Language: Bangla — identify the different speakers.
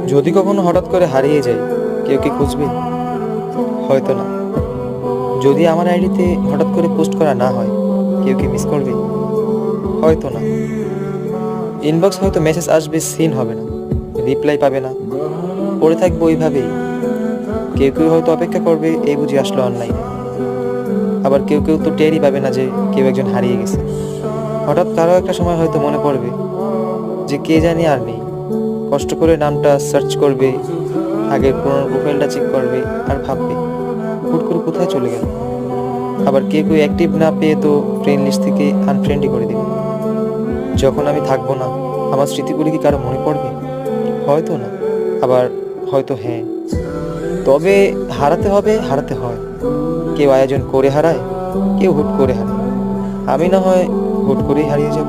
Speaker 1: যদি কখনো হঠাৎ করে হারিয়ে যাই, কেউ কি খুঁজবে? হয়তো না। যদি আমার আইডিতে হঠাৎ করে পোস্ট করা না হয়, কেউ কি মিস করবে? হয়তো না। ইনবক্স হয়তো মেসেজ আসবে, সিন হবে না, রিপ্লাই পাবে না, পড়ে থাকবো ওইভাবেই। কেউ কেউ হয়তো অপেক্ষা করবে, এই বুঝি আসলো অনলাইনে। আবার কেউ কেউ তো টেরই পাবে না যে কেউ একজন হারিয়ে গেছে। হঠাৎ কারো একটা সময় হয়তো মনে পড়বে যে কে জানি আর নেই। কষ্ট করে নামটা সার্চ করবে, আগের পুরোনো প্রোফাইলটা চেক করবে, আর ভাববে হুট করে কোথায় চলে গেল। আবার কেউ কেউ অ্যাক্টিভ না পেয়ে তো ফ্রেন্ড লিস্ট থেকে আনফ্রেন্ডই করে দেবে। যখন আমি থাকবো না, আমার স্মৃতিগুলি কি কারো মনে পড়বে? হয়তো না। আবার হয়তো হ্যাঁ। তবে হারাতে হবে, হারাতে হয়। কেউ আয়োজন করে হারায়, কেউ হুট করে হারায়। আমি না হয় হুট করেই হারিয়ে যাব।